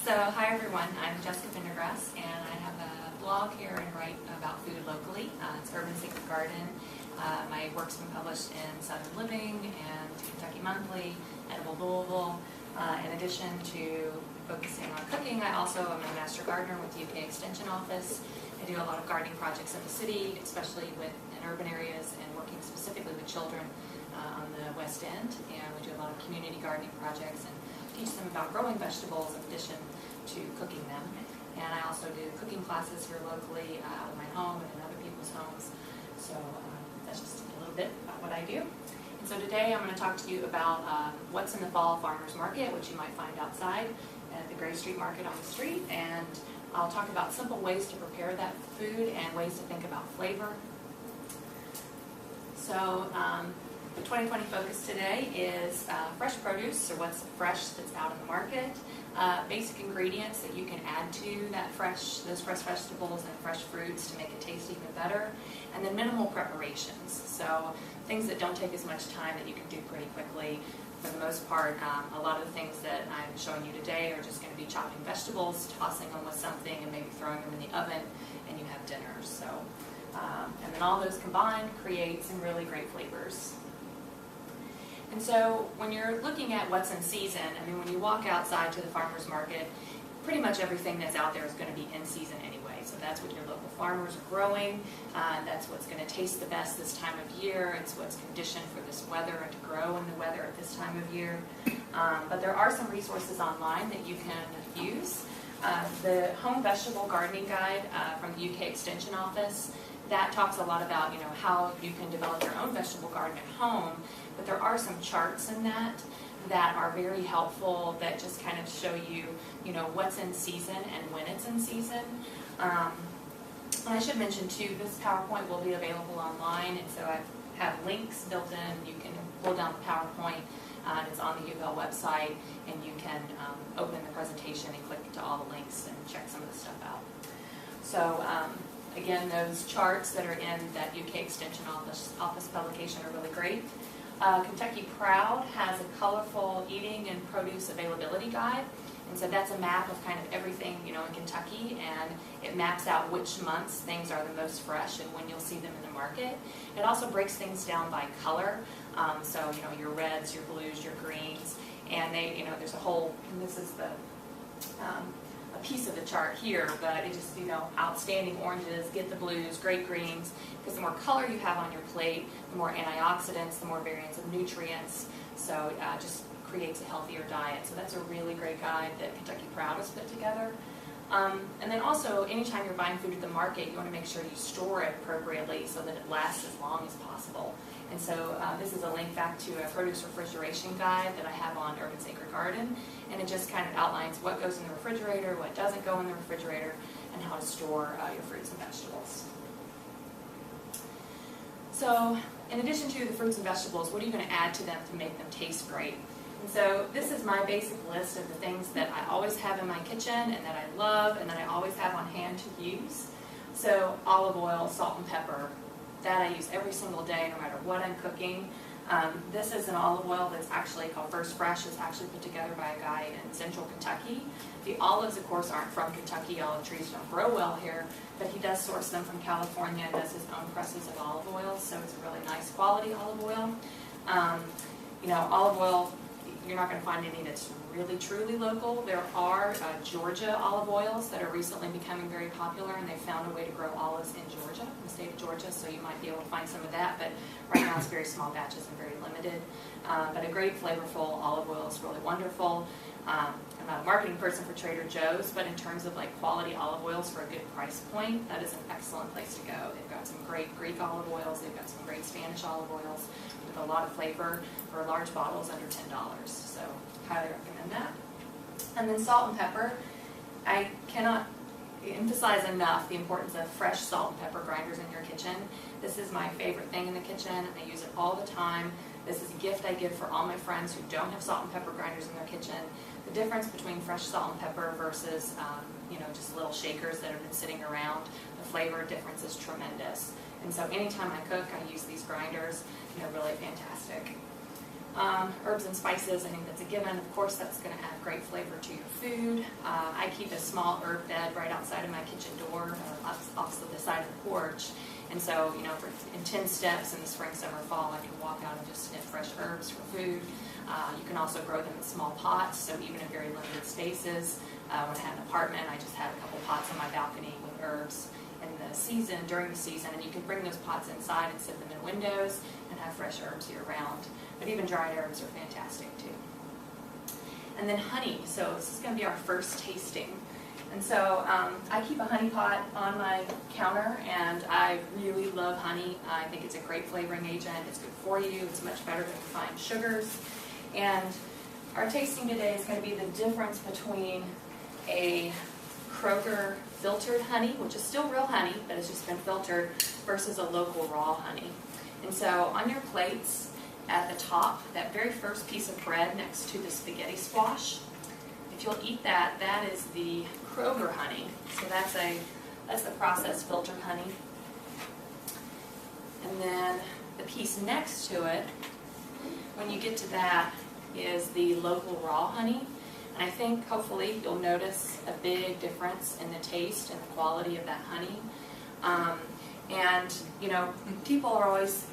So, hi everyone, I'm Jessica Pendergrass, and I have a blog here and write about food locally. It's Urban Sacred Garden. My work's been published in Southern Living and Kentucky Monthly, Edible Louisville. In addition to focusing on cooking, I also am a master gardener with the UK Extension Office. I do a lot of gardening projects in the city, especially in urban areas, and working specifically with children on the West End. And we do a lot of community gardening projects and teach them about growing vegetables in addition to cooking them. And I also do cooking classes here locally out of my home and in other people's homes. So that's just a little bit about what I do. And so today I'm going to talk to you about what's in the fall farmers market, which you might find outside at the Gray Street Market on the street. And I'll talk about simple ways to prepare that food and ways to think about flavor. So the 2020 focus today is fresh produce, or what's fresh that's out in the market, basic ingredients that you can add to those fresh vegetables and fresh fruits to make it taste even better, and then minimal preparations. So things that don't take as much time that you can do pretty quickly. For the most part, a lot of the things that I'm showing you today are just going to be chopping vegetables, tossing them with something, and maybe throwing them in the oven, and you have dinner. So, and then all those combined create some really great flavors. And so when you're looking at what's in season, I mean, when you walk outside to the farmer's market, pretty much everything that's out there is going to be in season anyway. So that's what your local farmers are growing. That's what's going to taste the best this time of year. It's what's conditioned for this weather and to grow in the weather at this time of year. But there are some resources online that you can use. The Home Vegetable Gardening Guide from the UK Extension Office, that talks a lot about how you can develop your own vegetable garden at home. But there are some charts in that are very helpful that just kind of show you, what's in season and when it's in season. And I should mention too, this PowerPoint will be available online, and so I have links built in. You can pull down the PowerPoint, and it's on the UofL website, and you can open the presentation and click to all the links and check some of the stuff out. So again, those charts that are in that UK Extension Office publication are really great. Kentucky Proud has a colorful eating and produce availability guide, and so that's a map of kind of everything in Kentucky, and it maps out which months things are the most fresh and when you'll see them in the market. It also breaks things down by color, so your reds, your blues, your greens, and there's a whole, and this is the a piece of the chart here, but it just, outstanding oranges, get the blues, great greens, because the more color you have on your plate, the more antioxidants, the more variants of nutrients, so it just creates a healthier diet. So that's a really great guide that Kentucky Proud has put together. And then also, anytime you're buying food at the market, you want to make sure you store it appropriately so that it lasts as long as possible. And so this is a link back to a produce refrigeration guide that I have on Urban Sacred Garden, and it just kind of outlines what goes in the refrigerator, what doesn't go in the refrigerator, and how to store your fruits and vegetables. So in addition to the fruits and vegetables, what are you going to add to them to make them taste great? And so this is my basic list of the things that I always have in my kitchen and that I love and that I always have on hand to use. So olive oil, salt and pepper, that I use every single day no matter what I'm cooking. This is an olive oil that's actually called First Fresh. It's actually put together by a guy in central Kentucky. The olives, of course, aren't from Kentucky. Olive trees don't grow well here, but he does source them from California and does his own presses of olive oil, so it's a really nice quality olive oil. Olive oil, you're not going to find any that's really truly local. There are Georgia olive oils that are recently becoming very popular, and they found a way to grow olives in Georgia, in the state of Georgia, so you might be able to find some of that, but right now it's very small batches and very limited. But a great flavorful olive oil is really wonderful. I'm not a marketing person for Trader Joe's, but in terms of quality olive oils for a good price point, that is an excellent place to go. They've got some great Greek olive oils, they've got some great Spanish olive oils with a lot of flavor for large bottles under $10. So highly recommend that. And then salt and pepper. I cannot emphasize enough the importance of fresh salt and pepper grinders in your kitchen. This is my favorite thing in the kitchen. I use it all the time. This is a gift I give for all my friends who don't have salt and pepper grinders in their kitchen. The difference between fresh salt and pepper versus just little shakers that have been sitting around, the flavor difference is tremendous. And so anytime I cook, I use these grinders. Really fantastic. Herbs and spices, I think that's a given. Of course, that's going to add great flavor to your food. I keep a small herb bed right outside of my kitchen door, off the side of the porch. And so, in 10 steps in the spring, summer, fall, I can walk out and just snip fresh herbs for food. You can also grow them in small pots, so even in very limited spaces. When I had an apartment, I just had a couple pots on my balcony with herbs during the season, and you can bring those pots inside and sit them in windows and have fresh herbs year round. But even dried herbs are fantastic too. And then honey. So this is going to be our first tasting. And so I keep a honey pot on my counter, and I really love honey. I think it's a great flavoring agent. It's good for you. It's much better than refined sugars. And our tasting today is going to be the difference between a Kroger filtered honey, which is still real honey, but it's just been filtered, versus a local raw honey. And so on your plates, at the top, that very first piece of bread next to the spaghetti squash, if you'll eat that, that is the Kroger honey. So that's the processed filtered honey. And then the piece next to it, when you get to that, is the local raw honey. And I think hopefully you'll notice a big difference in the taste and the quality of that honey. And people are always,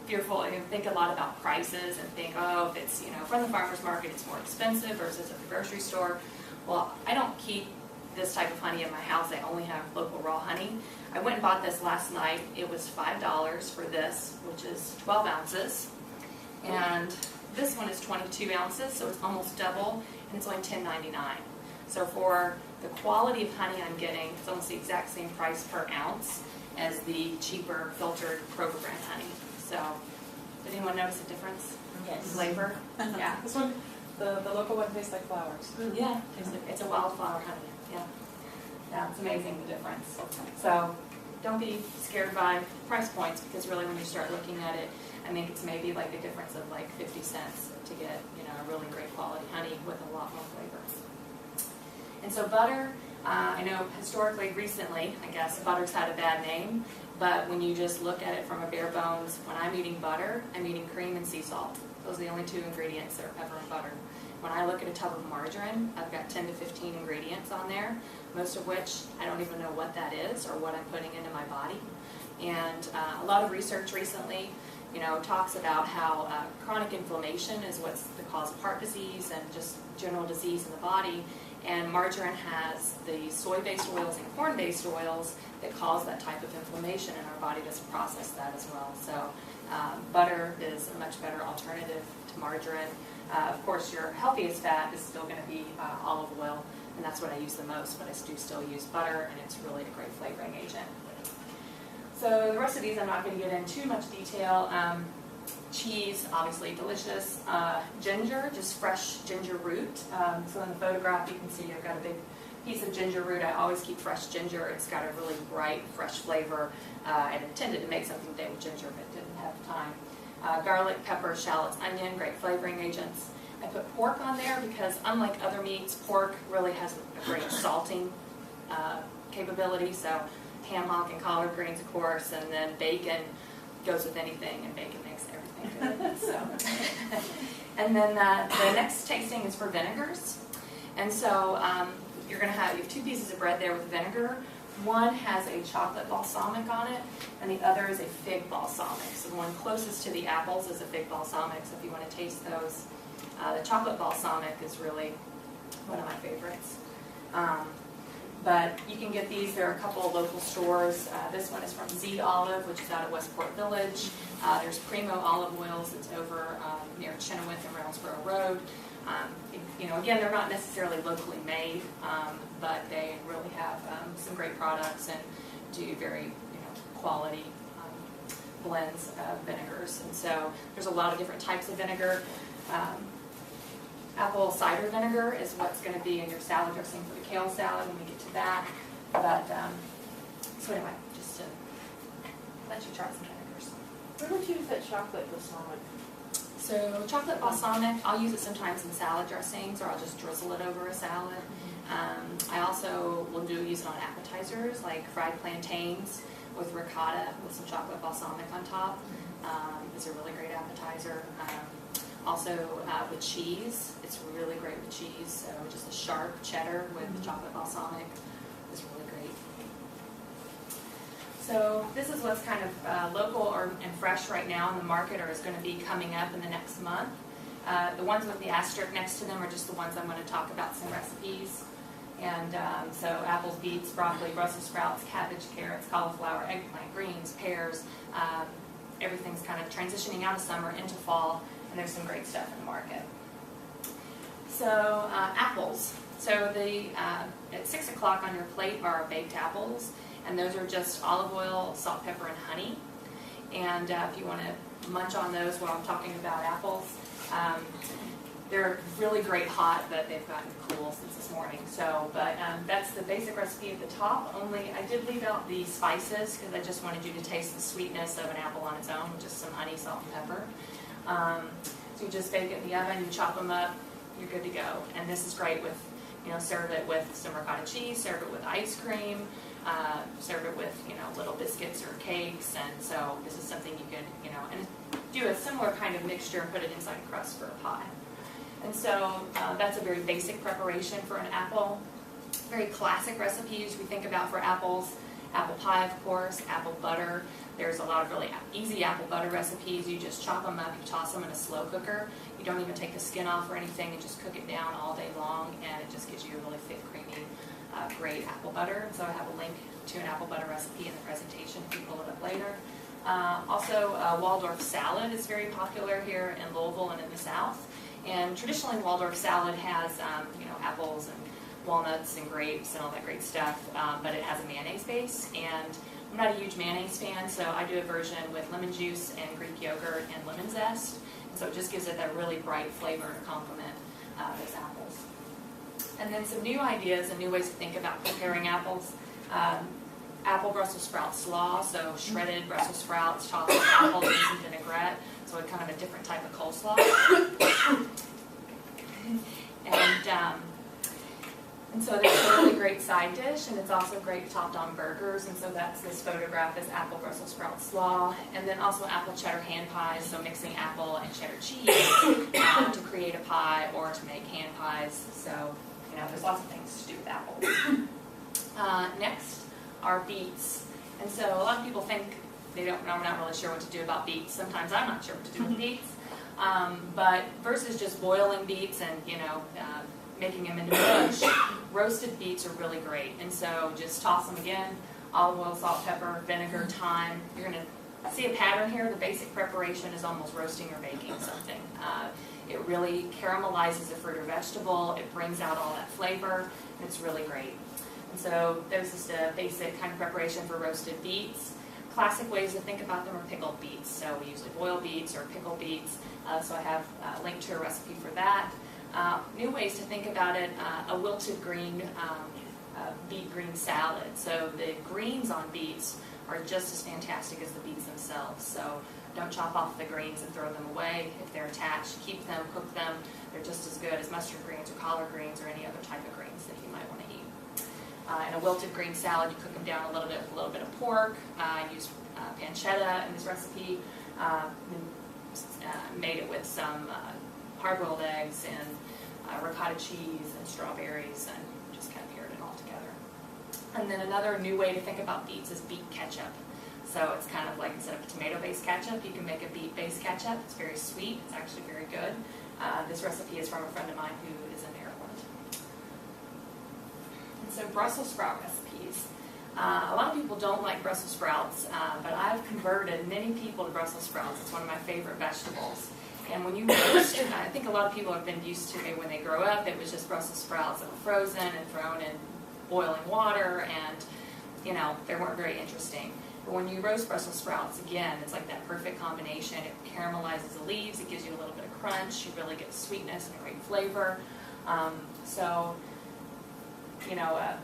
fearful and think a lot about prices and think, oh, if it's, from the farmer's market, it's more expensive versus at the grocery store. Well, I don't keep this type of honey in my house. I only have local raw honey. I went and bought this last night. It was $5 for this, which is 12 ounces. And this one is 22 ounces, so it's almost double, and it's only $10.99. So for the quality of honey I'm getting, it's almost the exact same price per ounce as the cheaper filtered Kroger brand honey. So, did anyone notice a difference in flavor? Yeah. This one, the local one tastes like flowers. Yeah, it's a wildflower honey. Yeah, it's amazing the difference. So, don't be scared by price points, because really when you start looking at it, I think it's maybe like a difference of like 50 cents to get a really great quality honey with a lot more flavor. And so butter, I know historically, recently, I guess, butter's had a bad name, but when you just look at it from a bare bones, when I'm eating butter, I'm eating cream and sea salt. Those are the only two ingredients that are ever in butter. When I look at a tub of margarine, I've got 10 to 15 ingredients on there, most of which I don't even know what that is or what I'm putting into my body. And a lot of research recently, talks about how chronic inflammation is what's the cause of heart disease and just general disease in the body. And margarine has the soy-based oils and corn-based oils that cause that type of inflammation, and our body doesn't process that as well. So butter is a much better alternative to margarine. Of course, your healthiest fat is still going to be olive oil, and that's what I use the most, but I do still use butter, and it's really a great flavoring agent. So the rest of these I'm not going to get into too much detail. Cheese, obviously delicious. Ginger, just fresh ginger root. So in the photograph you can see I've got a big piece of ginger root. I always keep fresh ginger. It's got a really bright, fresh flavor. I intended to make something today with ginger, but didn't have time. Garlic, pepper, shallots, onion, great flavoring agents. I put pork on there because unlike other meats, pork really has a great salting capability. So ham hock and collard greens, of course, and then bacon goes with anything, and bacon makes everything good. So, and then the next tasting is for vinegars. And so you have 2 pieces of bread there with vinegar. One has a chocolate balsamic on it, and the other is a fig balsamic. So the one closest to the apples is a fig balsamic, so if you want to taste those. The chocolate balsamic is really one of my favorites. But you can get these. There are a couple of local stores. This one is from Z Olive, which is out of Westport Village. There's Primo Olive Oils. It's over near Chenoweth and Reynoldsboro Road. Again, they're not necessarily locally made, but they really have some great products and do very quality blends of vinegars. And so there's a lot of different types of vinegar. Apple cider vinegar is what's going to be in your salad dressing for the kale salad when we get to that. But, so anyway, just to let you try some vinegars. Where would you use that chocolate balsamic? So chocolate balsamic, I'll use it sometimes in salad dressings, or I'll just drizzle it over a salad. I also will use it on appetizers, like fried plantains with ricotta with some chocolate balsamic on top. It's a really great appetizer. Also with cheese, it's really great with cheese. So just a sharp cheddar with chocolate balsamic is really great. So this is what's kind of local and fresh right now in the market, or is going to be coming up in the next month. The ones with the asterisk next to them are just the ones I'm going to talk about some recipes. And so apples, beets, broccoli, Brussels sprouts, cabbage, carrots, cauliflower, eggplant, greens, pears. Everything's kind of transitioning out of summer into fall, and there's some great stuff in the market. So apples. So at 6 o'clock on your plate are baked apples, and those are just olive oil, salt, pepper, and honey. And if you want to munch on those while I'm talking about apples, they're really great hot, but they've gotten cool since this morning. So, but that's the basic recipe at the top. Only I did leave out the spices because I just wanted you to taste the sweetness of an apple on its own, just some honey, salt, and pepper. So you just bake it in the oven, you chop them up, you're good to go. And this is great with, serve it with some ricotta cheese, serve it with ice cream, serve it with, little biscuits or cakes. And so this is something you could, and do a similar kind of mixture and put it inside a crust for a pie. And so that's a very basic preparation for an apple. Very classic recipes we think about for apples. Apple pie, of course, apple butter. There's a lot of really easy apple butter recipes. You just chop them up, you toss them in a slow cooker. You don't even take the skin off or anything. You just cook it down all day long, and it just gives you a really thick, creamy, great apple butter. So I have a link to an apple butter recipe in the presentation if you pull it up later. Also, Waldorf salad is very popular here in Louisville and in the South. And traditionally, Waldorf salad has, apples and walnuts and grapes and all that great stuff, but it has a mayonnaise base. And I'm not a huge mayonnaise fan, so I do a version with lemon juice and Greek yogurt and lemon zest. And so it just gives it that really bright flavor to complement those apples. And then some new ideas and new ways to think about preparing apples. Apple Brussels sprout slaw, so shredded Brussels sprouts, chocolate, apple, and some vinaigrette. So it's kind of a different type of coleslaw. And so that's a really great side dish, and it's also great topped on burgers. And so that's this photograph is apple Brussels sprout slaw, and then also apple cheddar hand pies. So mixing apple and cheddar cheese to create a pie or to make hand pies. So there's lots of things to do with apples. Next are beets, and so a lot of people think they don't know. I'm not really sure what to do about beets. Sometimes I'm not sure what to do with beets. But versus just boiling beets and making them into mush, roasted beets are really great. And so just toss them again, olive oil, salt, pepper, vinegar, thyme. You're going to see a pattern here. The basic preparation is almost roasting or baking something. It really caramelizes a fruit or vegetable. It brings out all that flavor, and it's really great. And so there's just a basic kind of preparation for roasted beets. Classic ways to think about them are pickled beets. So we usually boil beets or pickle beets. So I have a link to a recipe for that. New ways to think about it, a wilted green beet green salad. So the greens on beets are just as fantastic as the beets themselves. So don't chop off the greens and throw them away. If they're attached, keep them, cook them. They're just as good as mustard greens or collard greens or any other type of greens that you might want to eat. In a wilted green salad, you cook them down a little bit with a little bit of pork. I use pancetta in this recipe. Made it with some hard-boiled eggs and ricotta cheese and strawberries, and just kind of paired it all together. And then another new way to think about beets is beet ketchup. So it's kind of like instead of a tomato-based ketchup, you can make a beet-based ketchup. It's very sweet. It's actually very good. This recipe is from a friend of mine who is in Maryland. And so Brussels sprout recipes. A lot of people don't like Brussels sprouts, but I've converted many people to Brussels sprouts. It's one of my favorite vegetables. And when you roast, I think a lot of people have been used to it when they grow up. It was just Brussels sprouts that were frozen and thrown in boiling water, and they weren't very interesting. But when you roast Brussels sprouts, again, it's like that perfect combination. It caramelizes the leaves. It gives you a little bit of crunch. You really get sweetness and a great flavor.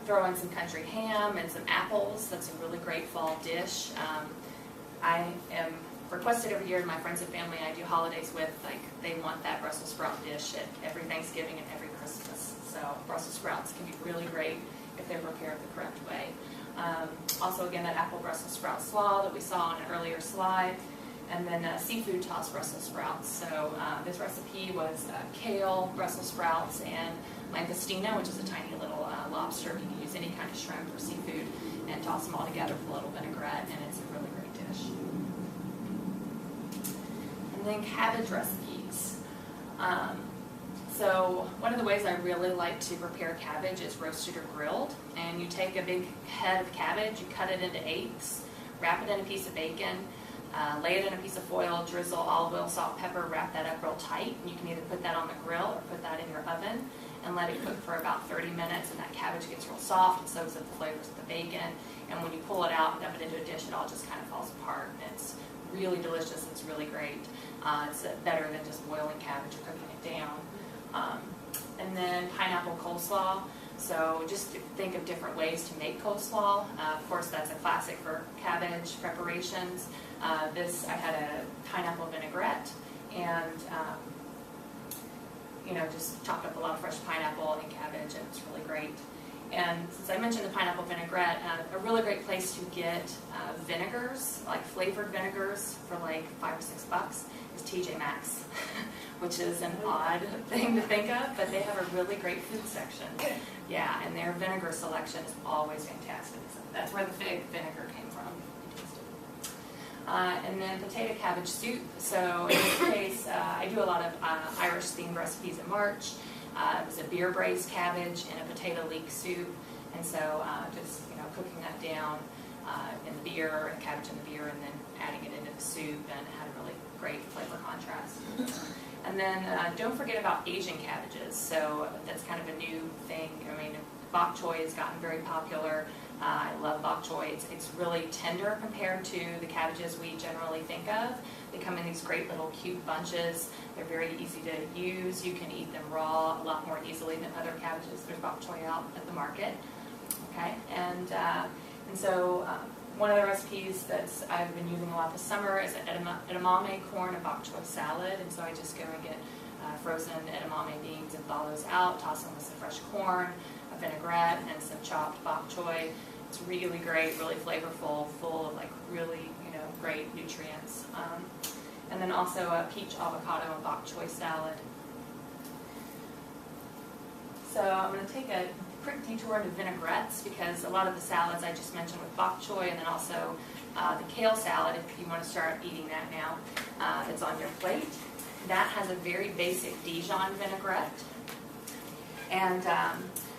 Throw in some country ham and some apples. That's a really great fall dish. I am requested every year in my friends and family I do holidays with, they want that Brussels sprout dish at every Thanksgiving and every Christmas. So Brussels sprouts can be really great if they're prepared the correct way. Also, again, that apple Brussels sprout slaw that we saw on an earlier slide. And then seafood tossed Brussels sprouts. So this recipe was kale, Brussels sprouts, and langoustine, which is a tiny little lobster. You can use any kind of shrimp or seafood and toss them all together with a little vinaigrette, and it's a really great dish. And then cabbage recipes. So one of the ways I really like to prepare cabbage is roasted or grilled. And you take a big head of cabbage, you cut it into eighths, wrap it in a piece of bacon, lay it in a piece of foil, drizzle olive oil, salt, pepper, wrap that up real tight. And you can either put that on the grill or put that in your oven and let it cook for about 30 minutes, and that cabbage gets real soft and soaks up the flavors of the bacon. And when you pull it out and dump it into a dish, it all just kind of falls apart. And it's really delicious. It's really great. It's better than just boiling cabbage or cooking it down. And then pineapple coleslaw. So just think of different ways to make coleslaw. Of course, that's a classic for cabbage preparations. This, I had a pineapple vinaigrette, and just chopped up a lot of fresh pineapple and cabbage, and it's really great. And since I mentioned the pineapple vinaigrette, a really great place to get vinegars, like flavored vinegars, for like $5 or $6 is TJ Maxx, which is an odd thing to think of, but they have a really great food section. Yeah, and their vinegar selection is always fantastic. So that's where the fig vinegar came from. And then potato cabbage soup. So in this case, I do a lot of Irish themed recipes in March. It was a beer braised cabbage and a potato leek soup, and so just cooking that down in the beer, and cabbage in the beer, and then adding it into the soup, and it had a really great flavor contrast. And then don't forget about Asian cabbages. So that's kind of a new thing. I mean, bok choy has gotten very popular. I love bok choy. It's really tender compared to the cabbages we generally think of. They come in these great little cute bunches. They're very easy to use. You can eat them raw a lot more easily than other cabbages. There's bok choy out at the market. Okay, and so one of the recipes that I've been using a lot this summer is an edamame corn and bok choy salad. And so I just go and get frozen edamame beans and thaw those out, toss them with some fresh corn, a vinaigrette, and some chopped bok choy. It's really great, really flavorful, full of like really great nutrients. And then also a peach avocado and bok choy salad. So I'm going to take a quick detour into vinaigrettes, because a lot of the salads I just mentioned with bok choy, and then also the kale salad, if you want to start eating that now, that's on your plate. That has a very basic Dijon vinaigrette. And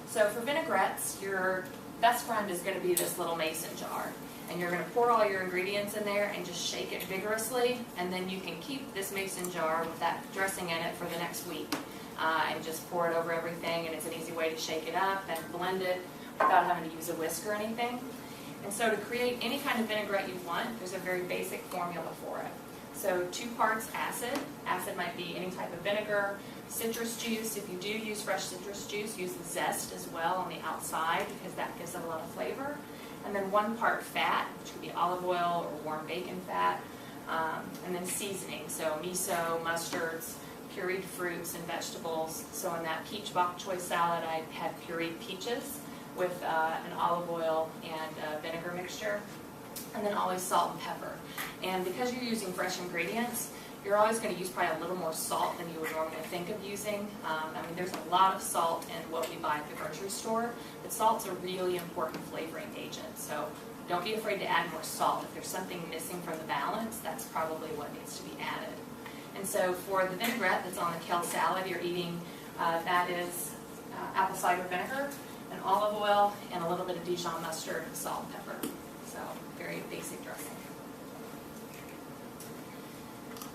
so for vinaigrettes, your best friend is going to be this little mason jar. And you're going to pour all your ingredients in there and just shake it vigorously, and then you can keep this mason jar with that dressing in it for the next week. And just pour it over everything, and it's an easy way to shake it up and blend it without having to use a whisk or anything. And so to create any kind of vinaigrette you want, there's a very basic formula for it. So 2 parts acid. Acid might be any type of vinegar. Citrus juice, if you do use fresh citrus juice, use the zest as well on the outside, because that gives it a lot of flavor. And then 1 part fat, which could be olive oil or warm bacon fat. And then seasoning, so miso, mustards, pureed fruits and vegetables. So in that peach bok choy salad, I had pureed peaches with an olive oil and vinegar mixture. And then always salt and pepper. And because you're using fresh ingredients, you're always going to use probably a little more salt than you would normally think of using. I mean, there's a lot of salt in what we buy at the grocery store, but salt's a really important flavoring agent. So don't be afraid to add more salt. If there's something missing from the balance, that's probably what needs to be added. And so for the vinaigrette that's on the kale salad, you're eating, that is apple cider vinegar, and olive oil, and a little bit of Dijon mustard, and salt and pepper. So very basic dressing.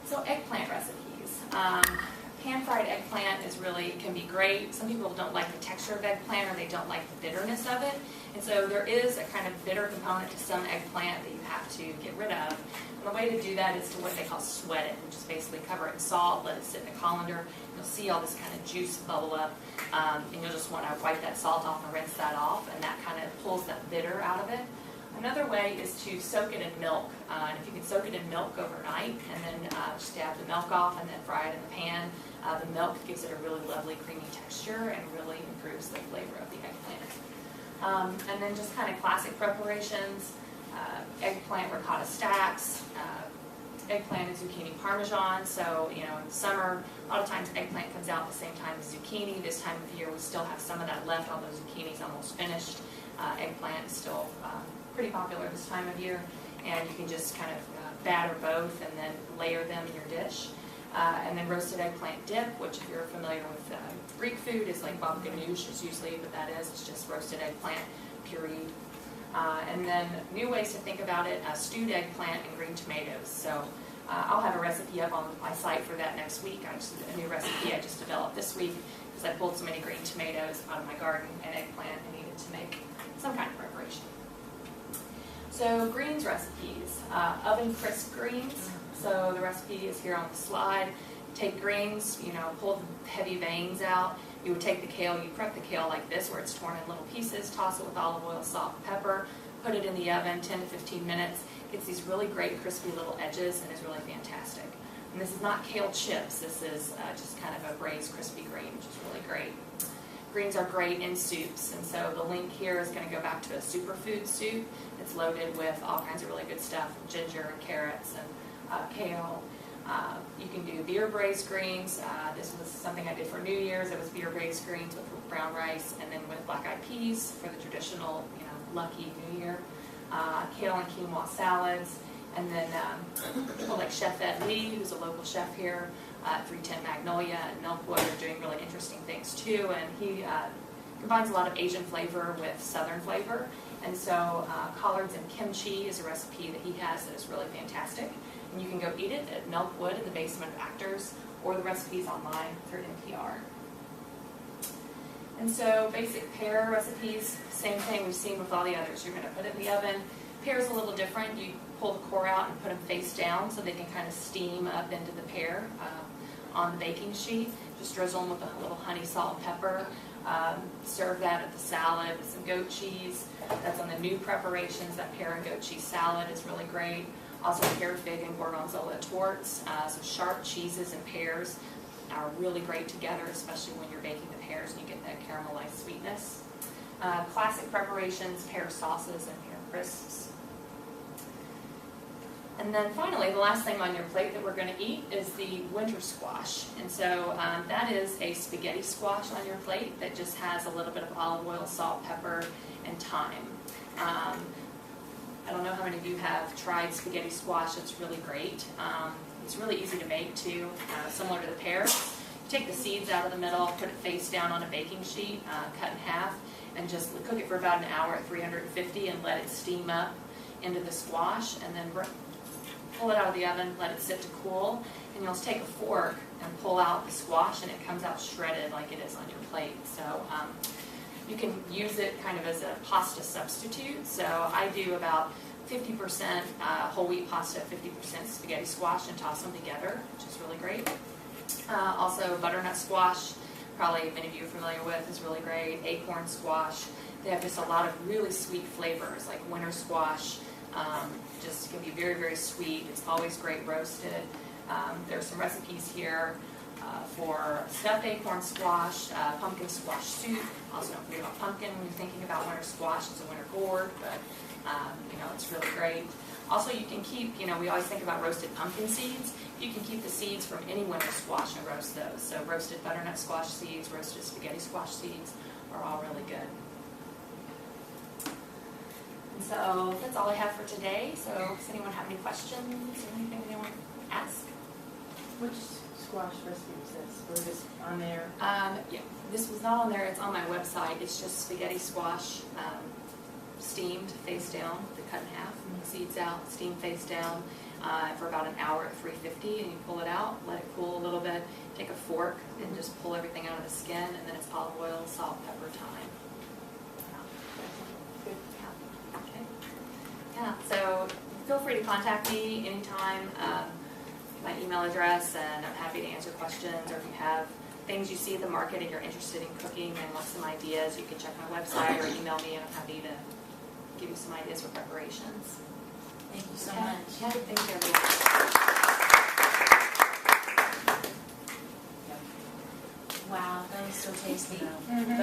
So eggplant recipes. Pan-fried eggplant can be great. Some people don't like the texture of eggplant, or they don't like the bitterness of it. And so there is a kind of bitter component to some eggplant that you have to get rid of. And the way to do that is to what they call sweat it, which is basically cover it in salt, let it sit in a colander. You'll see all this kind of juice bubble up, and you'll just want to wipe that salt off and rinse that off, and that kind of pulls that bitter out of it. Another way is to soak it in milk. And if you can soak it in milk overnight, and then just dab the milk off and then fry it in the pan, the milk gives it a really lovely creamy texture and really improves the flavor of the eggplant. And then just kind of classic preparations, eggplant ricotta stacks, eggplant and zucchini parmesan. So, in the summer, a lot of times eggplant comes out at the same time as zucchini. This time of year, we still have some of that left, although zucchini's almost finished. Eggplant is still pretty popular this time of year, and you can just kind of batter both and then layer them in your dish. And then roasted eggplant dip, which if you're familiar with Greek food, is like baba ganoush is usually what that is. It's just roasted eggplant pureed. And then new ways to think about it, stewed eggplant and green tomatoes. So I'll have a recipe up on my site for that next week. A new recipe I just developed this week because I pulled so many green tomatoes out of my garden and eggplant and needed to make some kind of preparation. So greens recipes, oven crisp greens. So the recipe is here on the slide. Take greens, pull the heavy veins out. You would take the kale, you prep the kale like this where it's torn in little pieces, toss it with olive oil, salt, and pepper, put it in the oven 10 to 15 minutes. Gets these really great crispy little edges and is really fantastic. And this is not kale chips, this is just kind of a braised crispy green, which is really great. Greens are great in soups, and so the link here is going to go back to a superfood soup. It's loaded with all kinds of really good stuff, ginger and carrots and kale. You can do beer braised greens. This was something I did for New Year's. It was beer braised greens with brown rice and then with black eyed peas for the traditional, lucky New Year. Kale and quinoa salads. And then people like Chef Ed Lee, who's a local chef here, 310 Magnolia and Milkwood are doing really interesting things too. And he combines a lot of Asian flavor with Southern flavor. And so collards and kimchi is a recipe that he has that is really fantastic. And you can go eat it at Milkwood in the basement of Actors, or the recipe's online through NPR. And so basic pear recipes, same thing we've seen with all the others. You're going to put it in the oven. Pear is a little different. You pull the core out and put them face down so they can kind of steam up into the pear on the baking sheet. Just drizzle them with a little honey, salt, and pepper. Serve that with the salad with some goat cheese. That's on the new preparations. That pear and goat cheese salad is really great. Also pear, fig, and gorgonzola torts. Some sharp cheeses and pears are really great together, especially when you're baking the pears and you get that caramelized sweetness. Classic preparations, pear sauces and pear crisps. And then finally, the last thing on your plate that we're going to eat is the winter squash. And so that is a spaghetti squash on your plate that just has a little bit of olive oil, salt, pepper, and thyme. I don't know how many of you have tried spaghetti squash. It's really great. It's really easy to make too, similar to the pear. You take the seeds out of the middle, put it face down on a baking sheet, cut in half, and just cook it for about an hour at 350 and let it steam up into the squash, and then pull it out of the oven, let it sit to cool, and you'll take a fork and pull out the squash, and it comes out shredded like it is on your plate. So you can use it kind of as a pasta substitute. So I do about 50% whole wheat pasta, 50% spaghetti squash, and toss them together, which is really great. Also butternut squash, probably many of you are familiar with, is really great. Acorn squash. They have just a lot of really sweet flavors, like winter squash. Just can be very, very sweet. It's always great roasted. There's some recipes here for stuffed acorn squash, pumpkin squash soup. Also don't forget about pumpkin when you're thinking about winter squash. It's a winter gourd, but it's really great. Also, you can keep, we always think about roasted pumpkin seeds. You can keep the seeds from any winter squash and roast those. So roasted butternut squash seeds, roasted spaghetti squash seeds are all really good. And so that's all I have for today. So does anyone have any questions or anything they want to ask? Which squash recipe was this? Was this on there? Yeah, this was not on there. It's on my website. It's just spaghetti squash, steamed face down, cut in half, seeds out, steamed face down for about an hour at 350, and you pull it out, let it cool a little bit, take a fork, and just pull everything out of the skin, and then it's olive oil, salt, pepper, thyme. Okay. Yeah, so feel free to contact me anytime. My email address, and I'm happy to answer questions, or if you have things you see at the market and you're interested in cooking and want some ideas, you can check my website or email me, and I'm happy to give you some ideas for preparations. Thank you so much. Yeah, thank you, everyone. Wow, that was so tasty. Mm-hmm.